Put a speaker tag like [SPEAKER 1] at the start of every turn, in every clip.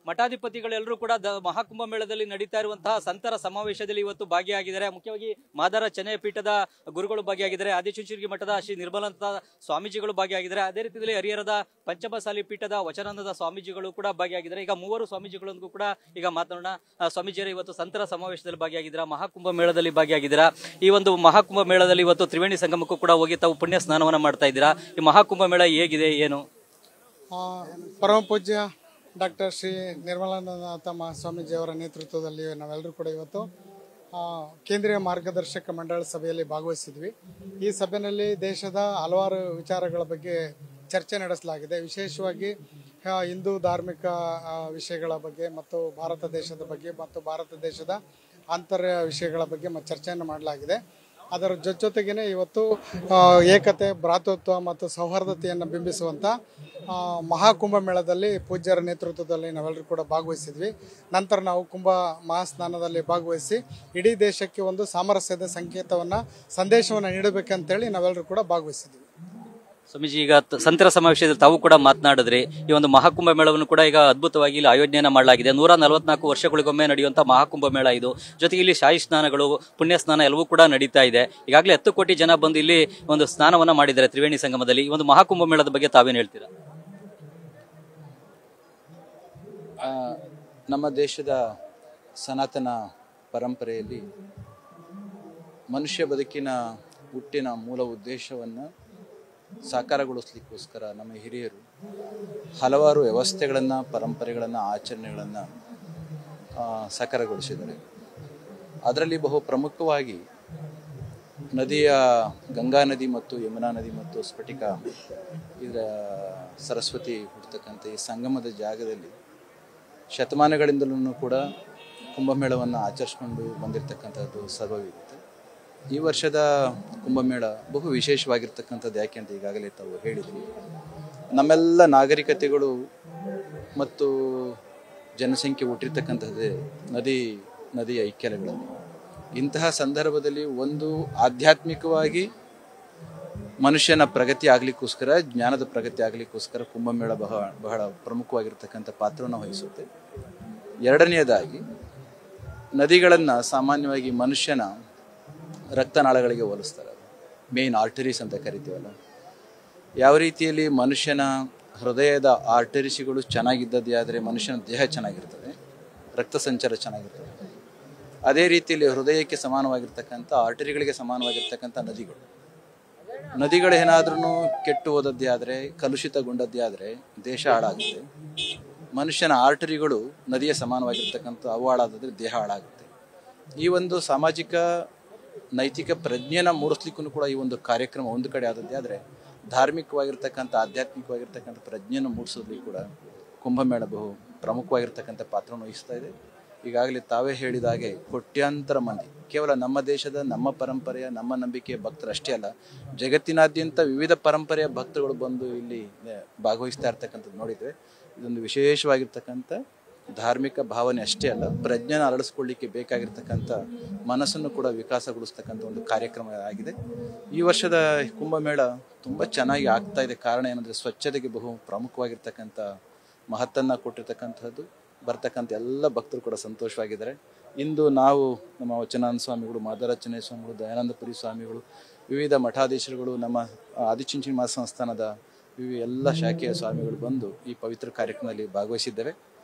[SPEAKER 1] ಮಠಾಧಿಪತಿಗಳೆಲ್ಲರೂ ಕೂಡ ಮಹಾಕುಂಭ ಮೇಳದಲ್ಲಿ ನಡೀತಾ ಇರುವಂತಹ ಸಂತರ ಸಮಾವೇಶದಲ್ಲಿ ಇವತ್ತು ಭಾಗಿಯಾಗಿದ್ದಾರೆ. ಮುಖ್ಯವಾಗಿ ಮಾದಾರ ಚೆನ್ನಯ ಪೀಠದ ಗುರುಗಳು ಭಾಗಿಯಾಗಿದ್ದಾರೆ, ಆದಿಚುಂಚನಗಿರಿ ಮಠದ ಶ್ರೀ ನಿರ್ಮಲಾನಂದ ಸ್ವಾಮೀಜಿಗಳು ಭಾಗಿಯಾಗಿದ್ದಾರೆ, ಅದೇ ರೀತಿಯಲ್ಲಿ ಹರಿಹರದ ಪಂಚಮಸಾಲಿ ಪೀಠದ ವಚನಾನಂದ ಸ್ವಾಮೀಜಿಗಳು ಕೂಡ ಭಾಗಿಯಾಗಿದ್ದಾರೆ. ಈಗ ಮೂವರು ಸ್ವಾಮೀಜಿಗಳೊಂದಿಗೂ ಕೂಡ ಈಗ ಮಾತನಾಡೋಣ. ಸ್ವಾಮೀಜಿಯರು ಇವತ್ತು ಸಂತರ ಸಮಾವೇಶದಲ್ಲಿ ಭಾಗಿಯಾಗಿದ್ದೀರಾ, ಮಹಾಕುಂಭ ಮೇಳದಲ್ಲಿ ಭಾಗಿಯಾಗಿದ್ದೀರಾ. ಈ ಒಂದು ಮಹಾಕುಂಭ ಮೇಳದಲ್ಲಿ ಇವತ್ತು ತ್ರಿವೇಣಿ ಸಂಗಮಕ್ಕೂ ಕೂಡ ಹೋಗಿ ತಾವು ಪುಣ್ಯ ಸ್ನಾನವನ್ನ ಮಾಡ್ತಾ ಇದ್ದೀರಾ. ಈ ಮಹಾಕುಂಭ ಮೇಳ ಹೇಗಿದೆ, ಏನು?
[SPEAKER 2] ಪರಮ ಪೂಜ್ಯ ಡಾಕ್ಟರ್ ಶ್ರೀ ನಿರ್ಮಲಾನಂದನಾಥ ಮಹಾಸ್ವಾಮೀಜಿಯವರ ನೇತೃತ್ವದಲ್ಲಿ ನಾವೆಲ್ಲರೂ ಕೂಡ ಇವತ್ತು ಕೇಂದ್ರೀಯ ಮಾರ್ಗದರ್ಶಕ ಮಂಡಳ ಸಭೆಯಲ್ಲಿ ಭಾಗವಹಿಸಿದ್ವಿ. ಈ ಸಭೆಯಲ್ಲಿ ದೇಶದ ಹಲವಾರು ವಿಚಾರಗಳ ಬಗ್ಗೆ ಚರ್ಚೆ ನಡೆಸಲಾಗಿದೆ. ವಿಶೇಷವಾಗಿ ಹಿಂದೂ ಧಾರ್ಮಿಕ ವಿಷಯಗಳ ಬಗ್ಗೆ ಮತ್ತು ಭಾರತ ದೇಶದ ಬಗ್ಗೆ ಮತ್ತು ಭಾರತ ದೇಶದ ಆಂತರ್ಯ ವಿಷಯಗಳ ಬಗ್ಗೆ ಚರ್ಚೆಯನ್ನು ಮಾಡಲಾಗಿದೆ. ಅದರ ಜೊತೆಗೇನೆ ಇವತ್ತು ಏಕತೆ, ಭ್ರಾತೃತ್ವ ಮತ್ತು ಸೌಹಾರ್ದತೆಯನ್ನು ಬಿಂಬಿಸುವಂಥ ಮಹಾಕುಂಭ ಮೇಳದಲ್ಲಿ ಪೂಜ್ಯರ ನೇತೃತ್ವದಲ್ಲಿ ನಾವೆಲ್ಲರೂ ಕೂಡ ಭಾಗವಹಿಸಿದ್ವಿ. ನಂತರ ನಾವು ಕುಂಭ ಮಹಾಸ್ನಾನದಲ್ಲಿ ಭಾಗವಹಿಸಿ ಇಡೀ ದೇಶಕ್ಕೆ ಒಂದು ಸಾಮರಸ್ಯದ ಸಂದೇಶವನ್ನು ನೀಡಬೇಕಂತೇಳಿ ನಾವೆಲ್ಲರೂ ಕೂಡ ಭಾಗವಹಿಸಿದ್ವಿ.
[SPEAKER 1] ಸ್ವಾಮೀಜಿ, ಈಗ ಸಂತರ ಸಮಾವೇಶದಲ್ಲಿ ತಾವು ಕೂಡ ಮಾತನಾಡಿದ್ರಿ. ಈ ಒಂದು ಮಹಾಕುಂಭ ಮೇಳವನ್ನು ಕೂಡ ಈಗ ಅದ್ಭುತವಾಗಿ ಇಲ್ಲಿ ಆಯೋಜನೆಯನ್ನ ಮಾಡಲಾಗಿದೆ. 144 ವರ್ಷಗಳಿಗೊಮ್ಮೆ ನಡೆಯುವಂತಹ ಮಹಾಕುಂಭ ಮೇಳ ಇದು. ಜೊತೆಗೆ ಇಲ್ಲಿ ಶಾಹಿ ಸ್ನಾನಗಳು, ಪುಣ್ಯ ಸ್ನಾನ ಎಲ್ಲವೂ ಕೂಡ ನಡೀತಾ ಇದೆ. ಈಗಾಗಲೇ 10 ಕೋಟಿ ಜನ ಬಂದು ಇಲ್ಲಿ ಒಂದು ಸ್ನಾನವನ್ನ ಮಾಡಿದ್ದಾರೆ ತ್ರಿವೇಣಿ ಸಂಗಮದಲ್ಲಿ. ಈ ಒಂದು ಮಹಾಕುಂಭ ಮೇಳದ ಬಗ್ಗೆ ತಾವೇನು ಹೇಳ್ತೀರಾ?
[SPEAKER 3] ನಮ್ಮ ದೇಶದ ಸನಾತನ ಪರಂಪರೆಯಲ್ಲಿ ಮನುಷ್ಯ ಬದುಕಿನ ಹುಟ್ಟಿನ ಮೂಲ ಉದ್ದೇಶವನ್ನು ಸಾಕಾರಗೊಳಿಸ್ಲಿಕ್ಕೋಸ್ಕರ ನಮ್ಮ ಹಿರಿಯರು ಹಲವಾರು ವ್ಯವಸ್ಥೆಗಳನ್ನು, ಪರಂಪರೆಗಳನ್ನು, ಆಚರಣೆಗಳನ್ನು ಸಾಕಾರಗೊಳಿಸಿದ್ದಾರೆ. ಅದರಲ್ಲಿ ಬಹು ಪ್ರಮುಖವಾಗಿ ಗಂಗಾ ನದಿ ಮತ್ತು ಯಮುನಾ ನದಿ ಮತ್ತು ಸ್ಫಟಿಕ ಇದರ ಸರಸ್ವತಿ ಹುಡ್ತಕ್ಕಂಥ ಈ ಸಂಗಮದ ಜಾಗದಲ್ಲಿ ಶತಮಾನಗಳಿಂದಲೂ ಕೂಡ ಕುಂಭಮೇಳವನ್ನು ಆಚರಿಸ್ಕೊಂಡು ಬಂದಿರತಕ್ಕಂಥದ್ದು ಸಭವಿರುತ್ತೆ. ಈ ವರ್ಷದ ಕುಂಭಮೇಳ ಬಹು ವಿಶೇಷವಾಗಿರ್ತಕ್ಕಂಥದ್ದು. ಯಾಕೆ ಅಂತ ಈಗಾಗಲೇ ತಾವು ಹೇಳಿದ್ವಿ. ನಮ್ಮೆಲ್ಲ ನಾಗರಿಕತೆಗಳು ಮತ್ತು ಜನಸಂಖ್ಯೆ ಹುಟ್ಟಿರ್ತಕ್ಕಂಥದ್ದೇ ನದಿಯ ಇಕ್ಕೆಲಗಳಲ್ಲಿ. ಇಂತಹ ಸಂದರ್ಭದಲ್ಲಿ ಒಂದು ಆಧ್ಯಾತ್ಮಿಕವಾಗಿ ಮನುಷ್ಯನ ಪ್ರಗತಿ ಆಗಲಿಕ್ಕೋಸ್ಕರ, ಜ್ಞಾನದ ಪ್ರಗತಿ ಆಗಲಿಕ್ಕೋಸ್ಕರ ಕುಂಭಮೇಳ ಬಹಳ ಪ್ರಮುಖವಾಗಿರ್ತಕ್ಕಂಥ ಪಾತ್ರವನ್ನು ವಹಿಸುತ್ತೆ. ಎರಡನೆಯದಾಗಿ, ನದಿಗಳನ್ನು ಸಾಮಾನ್ಯವಾಗಿ ಮನುಷ್ಯನ ರಕ್ತನಾಳಗಳಿಗೆ ಹೋಲಿಸ್ತಾರೆ. ಮೇನ್ ಆರ್ಟರೀಸ್ ಅಂತ ಕರಿತೀವಲ್ಲ. ಯಾವ ರೀತಿಯಲ್ಲಿ ಮನುಷ್ಯನ ಹೃದಯದ ಆರ್ಟರೀಸ್ಗಳು ಚೆನ್ನಾಗಿದ್ದದೇ ಆದರೆ ಮನುಷ್ಯನ ದೇಹ ಚೆನ್ನಾಗಿರ್ತದೆ, ರಕ್ತ ಸಂಚಾರ ಚೆನ್ನಾಗಿರ್ತದೆ. ಅದೇ ರೀತಿಯಲ್ಲಿ ಹೃದಯಕ್ಕೆ ಸಮಾನವಾಗಿರ್ತಕ್ಕಂಥ ಆರ್ಟರಿಗಳಿಗೆ ಸಮಾನವಾಗಿರ್ತಕ್ಕಂಥ ನದಿಗಳೇನಾದ್ರೂ ಕೆಟ್ಟು ಹೋದದ್ದೇ ಆದರೆ, ಕಲುಷಿತಗೊಂಡದ್ದೇ ಆದರೆ ದೇಶ ಹಾಳಾಗುತ್ತೆ. ಮನುಷ್ಯನ ಆರ್ಟರಿಗಳು ನದಿಯ ಸಮಾನವಾಗಿರ್ತಕ್ಕಂಥ ಅವು ಹಾಳಾದರೆ ದೇಹ ಹಾಳಾಗುತ್ತೆ. ಈ ಒಂದು ಸಾಮಾಜಿಕ ನೈತಿಕ ಪ್ರಜ್ಞೆನ ಮೂಡಿಸ್ಲಿಕ್ಕೂ ಕೂಡ ಈ ಒಂದು ಕಾರ್ಯಕ್ರಮ ಒಂದು ಕಡೆ ಆದದ್ದೇ ಆದರೆ, ಧಾರ್ಮಿಕವಾಗಿರ್ತಕ್ಕಂಥ, ಆಧ್ಯಾತ್ಮಿಕವಾಗಿರ್ತಕ್ಕಂಥ ಪ್ರಜ್ಞೆಯನ್ನು ಮೂಡಿಸೋದ್ರಲ್ಲಿ ಕೂಡ ಕುಂಭಮೇಳ ಬಹು ಪ್ರಮುಖವಾಗಿರ್ತಕ್ಕಂಥ ಪಾತ್ರವನ್ನು ವಹಿಸ್ತಾ ಇದೆ. ಈಗಾಗಲೇ ತಾವೇ ಹೇಳಿದ ಹಾಗೆ ಕೋಟ್ಯಾಂತರ ಮಂದಿ ಕೇವಲ ನಮ್ಮ ದೇಶದ, ನಮ್ಮ ಪರಂಪರೆಯ, ನಮ್ಮ ನಂಬಿಕೆಯ ಭಕ್ತರು ಅಷ್ಟೇ ಅಲ್ಲ, ಜಗತ್ತಿನಾದ್ಯಂತ ವಿವಿಧ ಪರಂಪರೆಯ ಭಕ್ತರುಗಳು ಬಂದು ಇಲ್ಲಿ ಭಾಗವಹಿಸ್ತಾ ಇರ್ತಕ್ಕಂಥದ್ದು ನೋಡಿದರೆ ಇದೊಂದು ವಿಶೇಷವಾಗಿರ್ತಕ್ಕಂಥ ಧಾರ್ಮಿಕ ಭಾವನೆ ಅಷ್ಟೇ ಅಲ್ಲ, ಪ್ರಜ್ಞೆನ ಅರಳಿಸ್ಕೊಳ್ಳಿಕ್ಕೆ ಬೇಕಾಗಿರ್ತಕ್ಕಂಥ ಮನಸ್ಸನ್ನು ಕೂಡ ವಿಕಾಸಗೊಳಿಸ್ತಕ್ಕಂಥ ಒಂದು ಕಾರ್ಯಕ್ರಮ ಆಗಿದೆ. ಈ ವರ್ಷದ ಕುಂಭಮೇಳ ತುಂಬ ಚೆನ್ನಾಗಿ ಆಗ್ತಾ ಇದೆ. ಕಾರಣ ಏನಂದರೆ ಸ್ವಚ್ಛತೆಗೆ ಬಹು ಪ್ರಮುಖವಾಗಿರ್ತಕ್ಕಂಥ ಮಹತ್ತನ್ನು ಕೊಟ್ಟಿರ್ತಕ್ಕಂಥದ್ದು. ಬರ್ತಕ್ಕಂಥ ಎಲ್ಲ ಭಕ್ತರು ಕೂಡ ಸಂತೋಷವಾಗಿದ್ದಾರೆ. ಇಂದು ನಾವು ನಮ್ಮ ವಚನಾನಂದ ಸ್ವಾಮಿಗಳು, ಮಾದಾರ ಚೆನ್ನಯ ಸ್ವಾಮಿಗಳು, ದಯಾನಂದಪುರಿ ಸ್ವಾಮಿಗಳು, ವಿವಿಧ ಮಠಾಧೀಶರುಗಳು, ನಮ್ಮ ಆದಿಚುಂಚನಗಿರಿ ಮಹಾಸಂಸ್ಥಾನದ ಎಲ್ಲ ಶಾಖೆಯ ಸ್ವಾಮಿಗಳು ಬಂದು ಈ ಪವಿತ್ರ ಕಾರ್ಯಕ್ರಮದಲ್ಲಿ ಭಾಗವಹಿಸಿದ್ದೇವೆ.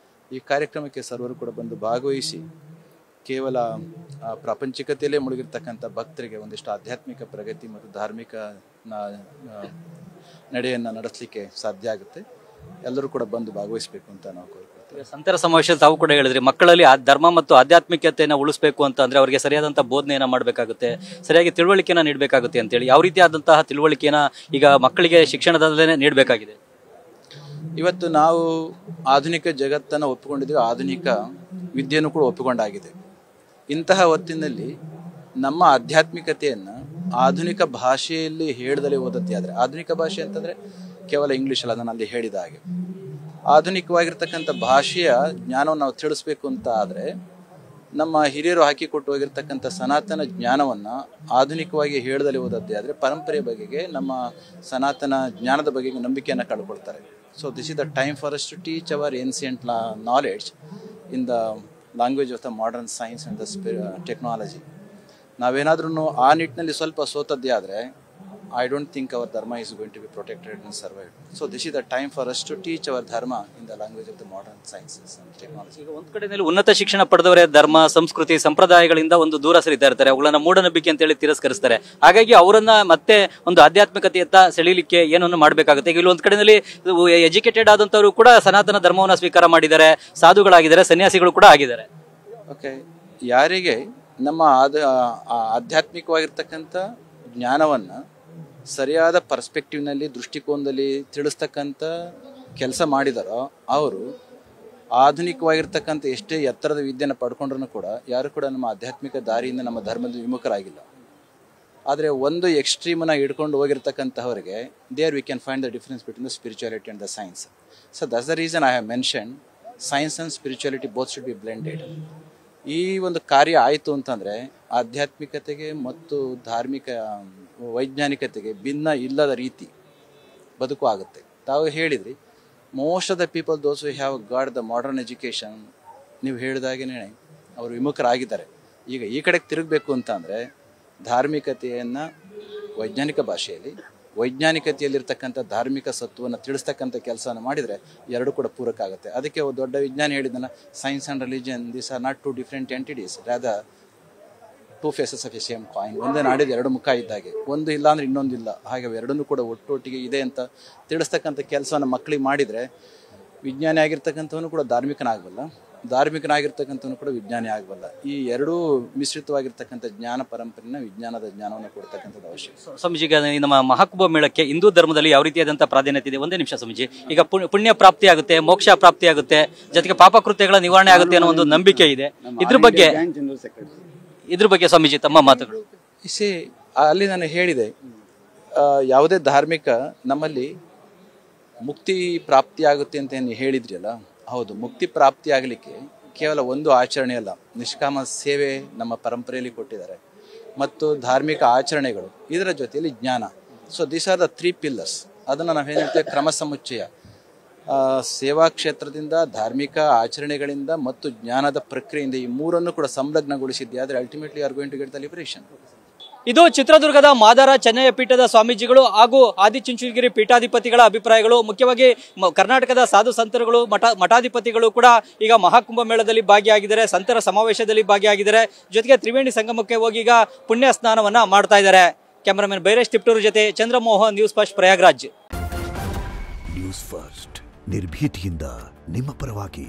[SPEAKER 3] ಈ ಕಾರ್ಯಕ್ರಮಕ್ಕೆ ಸರ್ವರು ಕೂಡ ಬಂದು ಭಾಗವಹಿಸಿ ಕೇವಲ ಪ್ರಾಪಂಚಿಕತೆಯಲ್ಲೇ ಮುಳುಗಿರ್ತಕ್ಕಂಥ ಭಕ್ತರಿಗೆ ಒಂದಿಷ್ಟು ಆಧ್ಯಾತ್ಮಿಕ ಪ್ರಗತಿ ಮತ್ತು ಧಾರ್ಮಿಕ ನಡೆಯನ್ನು ನಡೆಸಲಿಕ್ಕೆ ಸಾಧ್ಯ ಆಗುತ್ತೆ. ಎಲ್ಲರೂ ಕೂಡ ಬಂದು ಭಾಗವಹಿಸಬೇಕು ಅಂತ ನಾವು ಕೋರ್ಕೊಳ್ತೀವಿ.
[SPEAKER 1] ಸಂತರ ಸಮಾವೇಶದಲ್ಲಿ ತಾವು ಕೂಡ ಹೇಳಿದ್ರಿ, ಮಕ್ಕಳಲ್ಲಿ ಧರ್ಮ ಮತ್ತು ಆಧ್ಯಾತ್ಮಿಕತೆಯನ್ನು ಉಳಿಸಬೇಕು ಅಂತ ಅಂದ್ರೆ ಅವರಿಗೆ ಸರಿಯಾದಂತಹ ಬೋಧನೆಯನ್ನ ಮಾಡಬೇಕಾಗುತ್ತೆ, ಸರಿಯಾಗಿ ತಿಳುವಳಿಕೆಯನ್ನ ನೀಡಬೇಕಾಗುತ್ತೆ ಅಂತೇಳಿ ಯಾವ ರೀತಿಯಾದಂತಹ ತಿಳುವಳಿಕೆಯನ್ನ ಈಗ ಮಕ್ಕಳಿಗೆ ಶಿಕ್ಷಣದಲ್ಲೇ ನೀಡಬೇಕಾಗಿದೆ?
[SPEAKER 3] ಇವತ್ತು ನಾವು ಆಧುನಿಕ ಜಗತ್ತನ್ನು ಒಪ್ಪಿಕೊಂಡಿದ್ದೀವಿ, ಆಧುನಿಕ ವಿದ್ಯೆಯನ್ನು ಕೂಡ ಒಪ್ಪಿಕೊಂಡಾಗಿದೆ. ಇಂತಹ ಹೊತ್ತಿನಲ್ಲಿ ನಮ್ಮ ಆಧ್ಯಾತ್ಮಿಕತೆಯನ್ನು ಆಧುನಿಕ ಭಾಷೆಯಲ್ಲಿ ಹೇಳ್ದಲೇ ಓದತ್ತೆ. ಆದರೆ ಆಧುನಿಕ ಭಾಷೆ ಅಂತಂದರೆ ಕೇವಲ ಇಂಗ್ಲೀಷ್ ಅಲ್ಲ, ನಾನು ಅಲ್ಲಿ ಹೇಳಿದ ಹಾಗೆ ಆಧುನಿಕವಾಗಿರ್ತಕ್ಕಂಥ ಭಾಷೆಯ ಜ್ಞಾನವನ್ನು ನಾವು ತಿಳಿಸ್ಬೇಕು ಅಂತ ಆದರೆ ನಮ್ಮ ಹಿರಿಯರು ಹಾಕಿಕೊಟ್ಟು ಹೋಗಿರ್ತಕ್ಕಂಥ ಸನಾತನ ಜ್ಞಾನವನ್ನು ಆಧುನಿಕವಾಗಿ ಹೇಳದಲ್ಲಿ ಓದದ್ದೇ ಆದರೆ ಪರಂಪರೆ ಬಗೆಗೆ ನಮ್ಮ ಸನಾತನ ಜ್ಞಾನದ ಬಗೆಗೆ ನಂಬಿಕೆಯನ್ನು ಕಳ್ಕೊಳ್ತಾರೆ. So this is the time for us to teach our ancient knowledge in the language of the modern science and the technology. ನಾವೇನಾದ್ರೂ ಆ ನಿಟ್ಟಿನಲ್ಲಿ ಸ್ವಲ್ಪ ಸೋತದ್ದೇ ಆದರೆ I don't think our dharma is going to be protected and survived. So this is the time for us to teach our dharma in the language of the modern sciences and technology.
[SPEAKER 1] ಈಗ ಒಂದು ಕಡೆಯಲ್ಲಿ ಉನ್ನತ ಶಿಕ್ಷಣ ಪಡೆದವರೇ ಧರ್ಮ, ಸಂಸ್ಕೃತಿ, ಸಂಪ್ರದಾಯಗಳಿಂದ ಒಂದು ದೂರ ಸರಿತಾ ಇರ್ತಾರೆ. ಅವುಗಳನ್ನ ಮೂಢನಂಬಿಕೆ ಅಂತ ಹೇಳಿ ತಿರಸ್ಕರಿಸ್ತಾರೆ. ಹಾಗಾಗಿ ಅವರನ್ನ ಮತ್ತೆ ಒಂದು ಆಧ್ಯಾತ್ಮಿಕತೆಯತ್ತ ಸೆಳೀಲಿಕ್ಕೆ ಏನನ್ನು ಮಾಡಬೇಕಾಗುತ್ತೆ. ಈಗ ಇಲ್ಲಿ ಒಂದು ಕಡೆಯಲ್ಲಿ ಎಜುಕೇಟೆಡ್ ಆದಂತವರು ಕೂಡ ಸನಾತನ ಧರ್ಮವನ್ನು ಸ್ವೀಕಾರ ಮಾಡಿದ್ದಾರೆ, ಸಾಧುಗಳಾಗಿದ್ದಾರೆ, ಸನ್ಯಾಸಿಗಳು ಕೂಡ ಆಗಿದ್ದಾರೆ.
[SPEAKER 3] ಓಕೆ, ಯಾರಿಗೆ ನಮ್ಮ ಆಧ್ಯಾತ್ಮಿಕವಾಗಿರ್ತಕ್ಕಂಥ ಜ್ಞಾನವನ್ನು ಸರಿಯಾದ ಪರ್ಸ್ಪೆಕ್ಟಿವ್ನಲ್ಲಿ, ದೃಷ್ಟಿಕೋನದಲ್ಲಿ ತಿಳಿಸ್ತಕ್ಕಂಥ ಕೆಲಸ ಮಾಡಿದಾರೋ ಅವರು ಆಧುನಿಕವಾಗಿರ್ತಕ್ಕಂಥ ಎಷ್ಟೇ ಎತ್ತರದ ವಿದ್ಯೆಯನ್ನು ಪಡ್ಕೊಂಡ್ರೂ ಕೂಡ ಯಾರು ಕೂಡ ನಮ್ಮ ಆಧ್ಯಾತ್ಮಿಕ ದಾರಿಯಿಂದ ನಮ್ಮ ಧರ್ಮದ ವಿಮುಖರಾಗಿಲ್ಲ. ಆದರೆ ಒಂದು ಎಕ್ಸ್ಟ್ರೀಮನ್ನ ಹಿಡ್ಕೊಂಡು ಹೋಗಿರ್ತಕ್ಕಂಥವರಿಗೆ there we can find the difference between the spirituality and the science. So that's the reason I have mention science and spirituality both should be blended. ಈ ಒಂದು ಕಾರ್ಯ ಆಯಿತು ಅಂತಂದರೆ ಆಧ್ಯಾತ್ಮಿಕತೆಗೆ ಮತ್ತು ಧಾರ್ಮಿಕ ವೈಜ್ಞಾನಿಕತೆಗೆ ಭಿನ್ನ ಇಲ್ಲದ ರೀತಿ ಬದುಕು ಆಗುತ್ತೆ. ತಾವು ಹೇಳಿದ್ರಿ, most of the people those who have got the modern education, ನೀವು ಹೇಳಿದಾಗೇ ಅವರು ವಿಮುಖರಾಗಿದ್ದಾರೆ. ಈಗ ಈ ಕಡೆಗೆ ತಿರುಗಬೇಕು ಅಂತಂದರೆ ಧಾರ್ಮಿಕತೆಯನ್ನು ವೈಜ್ಞಾನಿಕ ಭಾಷೆಯಲ್ಲಿ, ವೈಜ್ಞಾನಿಕತೆಯಲ್ಲಿರ್ತಕ್ಕಂಥ ಧಾರ್ಮಿಕ ಸತ್ವವನ್ನು ತಿಳಿಸ್ತಕ್ಕಂಥ ಕೆಲಸವನ್ನು ಮಾಡಿದರೆ ಎರಡು ಕೂಡ ಪೂರಕ ಆಗುತ್ತೆ. ಅದಕ್ಕೆ ಒಂದು ದೊಡ್ಡ ವಿಜ್ಞಾನಿ ಹೇಳಿದ್ದನ್ನು, science and religion these are not two different entities, rather two faces of a same coin. ಒಂದೇ ನಾಡಿದ ಎರಡು ಮುಖ ಇದ್ದಾಗೆ, ಒಂದು ಇಲ್ಲ ಅಂದರೆ ಇನ್ನೊಂದಿಲ್ಲ, ಹಾಗೆ ಎರಡನ್ನೂ ಕೂಡ ಒಟ್ಟೊಟ್ಟಿಗೆ ಇದೆ ಅಂತ ತಿಳಿಸ್ತಕ್ಕಂಥ ಕೆಲಸವನ್ನು ಮಕ್ಕಳಿಗೆ ಮಾಡಿದರೆ ವಿಜ್ಞಾನಿ ಆಗಿರ್ತಕ್ಕಂಥವನು ಕೂಡ ಧಾರ್ಮಿಕನಾಗಬಲ್ಲ, ಧಾರ್ಮಿಕನಾಗಿರ್ತಕ್ಕಂಥವನು ಕೂಡ ವಿಜ್ಞಾನಿ ಆಗಬಲ್ಲ. ಈ ಎರಡೂ ಮಿಶ್ರಿತವಾಗಿರ್ತಕ್ಕಂಥ ಜ್ಞಾನ ಪರಂಪರೆನ, ವಿಜ್ಞಾನದ ಜ್ಞಾನವನ್ನು ಕೊಡ್ತಕ್ಕಂಥದ್ದು ಅವಶ್ಯಕ.
[SPEAKER 1] ಸ್ವಾಮೀಜಿ, ನಮ್ಮ ಮಹಾಕುಂಭ ಮೇಳಕ್ಕೆ ಹಿಂದೂ ಧರ್ಮದಲ್ಲಿ ಯಾವ ರೀತಿಯಾದಂತಹ ಪ್ರಾಧಾನ್ಯತೆ ಇದೆ? ಒಂದೇ ನಿಮಿಷ ಸ್ವಾಮೀಜಿ. ಈಗ ಪುಣ್ಯ ಪ್ರಾಪ್ತಿ ಆಗುತ್ತೆ, ಮೋಕ್ಷ ಪ್ರಾಪ್ತಿ ಆಗುತ್ತೆ, ಜೊತೆಗೆ ಪಾಪ ಕೃತ್ಯಗಳ ನಿವಾರಣೆ ಆಗುತ್ತೆ ಅನ್ನೋ ಒಂದು ನಂಬಿಕೆ ಇದೆ. ಇದ್ರ ಬಗ್ಗೆ ಸ್ವಾಮೀಜಿ ತಮ್ಮ ಮಾತುಗಳು.
[SPEAKER 3] ಅಲ್ಲಿ ನಾನು ಹೇಳಿದೆ, ಯಾವುದೇ ಧಾರ್ಮಿಕ ನಮ್ಮಲ್ಲಿ ಮುಕ್ತಿ ಪ್ರಾಪ್ತಿ ಆಗುತ್ತೆ ಅಂತ ಏನು ಹೇಳಿದ್ರಲ್ಲ, ಹೌದು, ಮುಕ್ತಿ ಪ್ರಾಪ್ತಿ ಆಗಲಿಕ್ಕೆ ಕೇವಲ ಒಂದು ಆಚರಣೆ ಅಲ್ಲ, ನಿಷ್ಕಾಮ ಸೇವೆ ನಮ್ಮ ಪರಂಪರೆಯಲ್ಲಿ ಕೊಟ್ಟಿದ್ದಾರೆ ಮತ್ತು ಧಾರ್ಮಿಕ ಆಚರಣೆಗಳು, ಇದರ ಜೊತೆಯಲ್ಲಿ ಜ್ಞಾನ. So these are the 3 pillars. ಅದನ್ನು ನಾವೇನು ಹೇಳ್ತೇವೆ, ಕ್ರಮ ಸಮುಚ್ಚಯ. ಸೇವಾ ಕ್ಷೇತ್ರದಿಂದ, ಧಾರ್ಮಿಕ ಆಚರಣೆಗಳಿಂದ ಮತ್ತು ಜ್ಞಾನದ ಪ್ರಕ್ರಿಯೆಯಿಂದ ಈ ಮೂರನ್ನು ಕೂಡ ಸಂಲಗ್ನಗೊಳಿಸಿದ್ದೆ ಆದರೆ ultimately are going to get the liberation.
[SPEAKER 1] ಇದು ಚಿತ್ರದುರ್ಗದ ಮಾದಾರ ಚೆನ್ನಯ್ಯ ಪೀಠದ ಸ್ವಾಮೀಜಿಗಳು ಹಾಗೂ ಆದಿಚುಂಚನಗಿರಿ ಪೀಠಾಧಿಪತಿಗಳ ಅಭಿಪ್ರಾಯಗಳು. ಮುಖ್ಯವಾಗಿ ಕರ್ನಾಟಕದ ಸಾಧು ಸಂತರುಗಳು, ಮಠಾಧಿಪತಿಗಳು ಕೂಡ ಈಗ ಮಹಾಕುಂಭ ಮೇಳದಲ್ಲಿ ಭಾಗಿಯಾಗಿದ್ದಾರೆ, ಸಂತರ ಸಮಾವೇಶದಲ್ಲಿ ಭಾಗಿಯಾಗಿದ್ದಾರೆ. ಜೊತೆಗೆ ತ್ರಿವೇಣಿ ಸಂಗಮಕ್ಕೆ ಹೋಗಿ ಈಗ ಪುಣ್ಯ ಸ್ನಾನವನ್ನ ಮಾಡ್ತಾ ಇದ್ದಾರೆ. ಕ್ಯಾಮರಾಮನ್ ಬೈರೇಶ್ ತಿಪ್ಟೂರು ಜೊತೆ Chandramohan, news first, Prayagraj.
[SPEAKER 4] News first ನಿರ್ಭೀತಿಯಿಂದ ನಿಮ್ಮ ಪರವಾಗಿ.